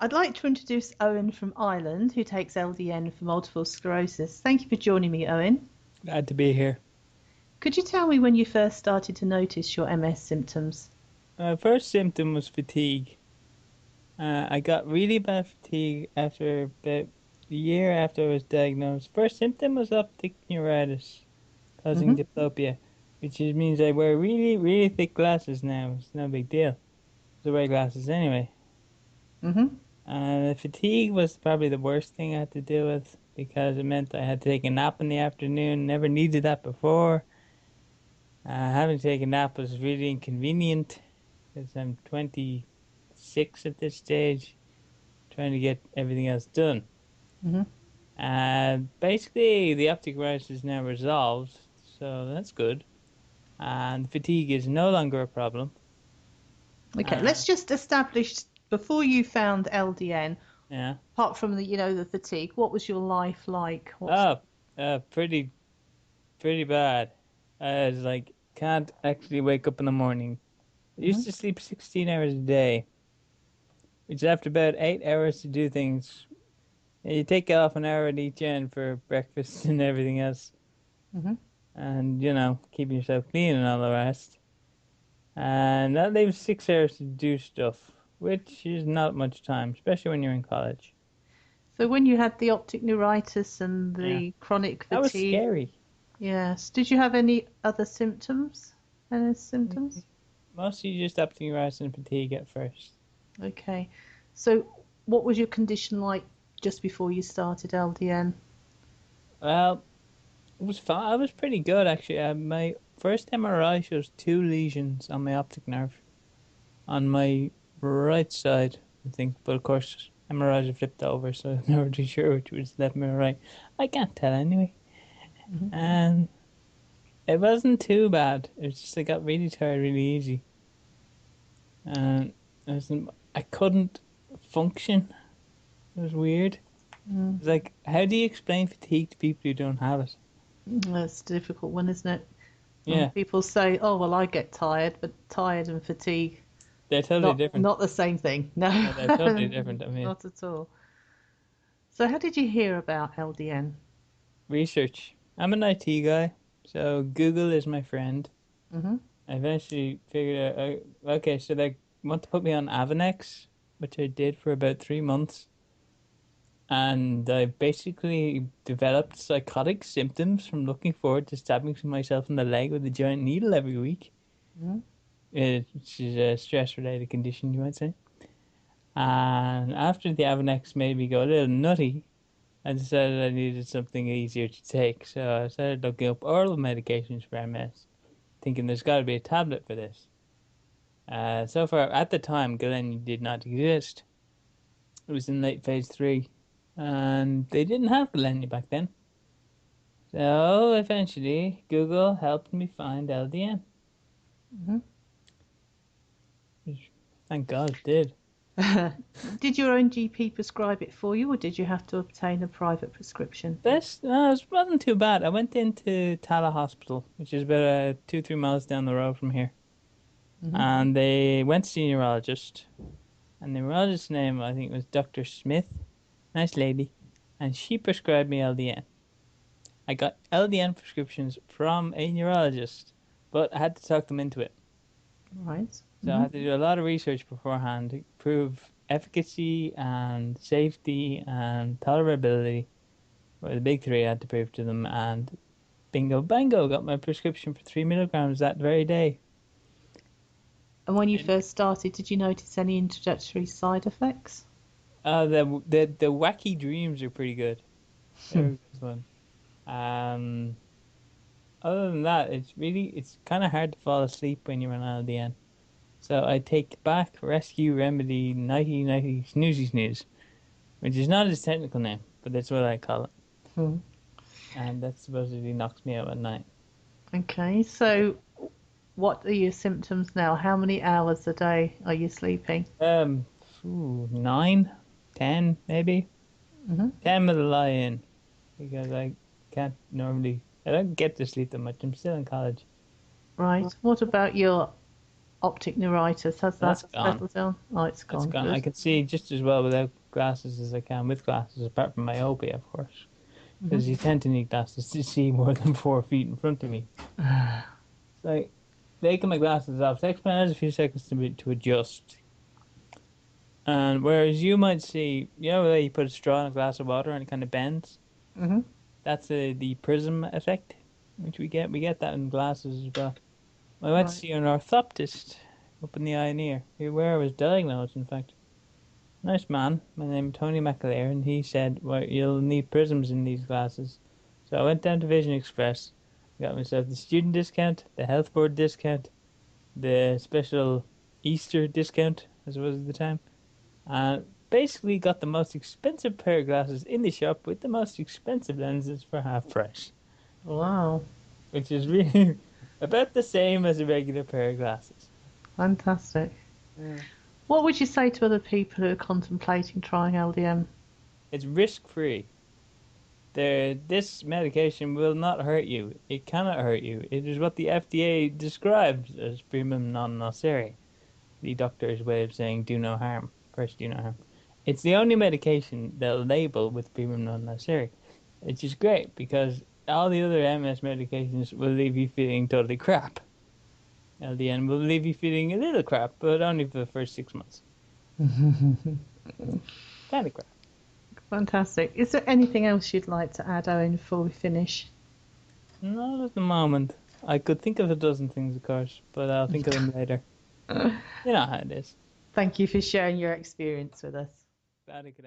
I'd like to introduce Eoghan from Ireland, who takes LDN for multiple sclerosis. Thank you for joining me, Eoghan. Glad to be here. Could you tell me when you first started to notice your MS symptoms? First symptom was fatigue. I got really bad fatigue after about a year after I was diagnosed. First symptom was optic neuritis causing Hmm. diplopia, means I wear really, really thick glasses now. It's no big deal. I wear glasses anyway. Hmm. The fatigue was probably the worst thing I had to deal with because it meant I had to take a nap in the afternoon. Never needed that before. Having to take a nap was really inconvenient because I'm 26 at this stage, trying to get everything else done. Hmm. Basically, the optic neuritis is now resolved, so that's good. And fatigue is no longer a problem. Okay, Uh, let's just establish before you found LDN, yeah. apart from the fatigue, what was your life like? Oh, pretty bad. I was like, can't actually wake up in the morning. I Hmm. used to sleep 16 hours a day, which after about 8 hours to do things. You take off an hour at each end for breakfast and everything else, Hmm. and keeping yourself clean and all the rest. And that leaves 6 hours to do stuff, which is not much time, especially when you're in college. So when you had the optic neuritis and Yeah, the chronic that was fatigue, scary. yes, did you have any other symptoms? Any symptoms? Mostly just optic neuritis and fatigue at first. Okay. So what was your condition like just before you started LDN? Well, it was fine. I was pretty good actually. My first MRI shows two lesions on my optic nerve on my right side, I think. But of course, MRIs are flipped over, so I'm never too sure which was left or right. I can't tell anyway. Hmm. And it wasn't too bad. It was just I got really tired really easy, and I couldn't function. It was weird. Mm. It's like, how do you explain fatigue to people who don't have it? That's a difficult one, isn't it? Yeah, People say, "Oh, well, I get tired," but tired and fatigue they're totally not different. not the same thing. No, Yeah, they're totally different. I mean, not at all. So, how did you hear about LDN? research. I'm an IT guy, so Google is my friend. Hmm. I eventually figured out, okay, so they want to put me on Avonex, which I did for about 3 months. And I basically developed psychotic symptoms from looking forward to stabbing myself in the leg with a giant needle every week, Hmm. which is a stress-related condition, you might say. And after the Avonex made me go a little nutty, I decided I needed something easier to take. So I started looking up oral medications for MS, thinking there's got to be a tablet for this. So far, at the time, Gilenya did not exist. It was in late phase 3, and they didn't have Gilenya back then. So eventually, Google helped me find LDN. Hmm. Which, thank God it did. Did your own GP prescribe it for you, or did you have to obtain a private prescription? This no, it wasn't too bad. I went into Tala Hospital, which is about 2-3 miles down the road from here, Hmm. and they went to see a neurologist. And the neurologist's name, I think, was Dr. Smith. Nice lady, and she prescribed me LDN. I got LDN prescriptions from a neurologist, but I had to talk them into it. Right. So I Hmm. had to do a lot of research beforehand to prove efficacy and safety and tolerability. Were the big three I had to prove to them, and bingo bango, got my prescription for 3 milligrams that very day. And when you And first started, did you notice any introductory side effects? the wacky dreams are pretty good. They Hmm. were a good one. Um, Other than that, it's kind of hard to fall asleep when you're on LDN. So I take back Rescue Remedy Nighty Nighty Snoozy Snooze, which is not its technical name, but that's what I call it. Hmm. And that supposedly knocks me out at night. Okay, so what are your symptoms now? How many hours a day are you sleeping? Um, 9, 10, maybe. Hmm. 10 with a lie in because I can't normally. I don't get to sleep that much. I'm still in college. Right. What about your optic neuritis. Has That's that gone. settled down? Oh, it's That's gone. gone. I Good. can see just as well without glasses as I can with glasses, apart from myopia, of course. Hmm. Because you tend to need glasses to see more than 4 feet in front of me. It's like taking my glasses off takes me a few seconds to adjust. And whereas you might see, you know, you put a straw in a glass of water and it kind of bends. Hmm. That's the prism effect, which we get. We get that in glasses as well. I went to Right. see an orthoptist up in the eye and ear, where I was diagnosed, in fact. Nice man. My name is Tony McAleer, and he said, well, you'll need prisms in these glasses. So I went down to Vision Express, got myself the student discount, the health board discount, the special Easter discount, as it was at the time, and basically got the most expensive pair of glasses in the shop with the most expensive lenses for half price, Wow. which is really about the same as a regular pair of glasses. Fantastic. Yeah. What would you say to other people who are contemplating trying LDN? It's risk-free. This medication will not hurt you. It cannot hurt you. It is what the FDA describes as primum non nocere, the doctor's way of saying do no harm. First, do no harm. It's the only medication they'll label with primum non nocere, which is great because all the other MS medications will leave you feeling totally crap. LDN will leave you feeling a little crap, but only for the first 6 months. Kind of crap. Fantastic. Is there anything else you'd like to add, Owen, before we finish? Not at the moment. I could think of a dozen things, of course, but I'll think of them later. You know how it is. Thank you for sharing your experience with us. Glad I could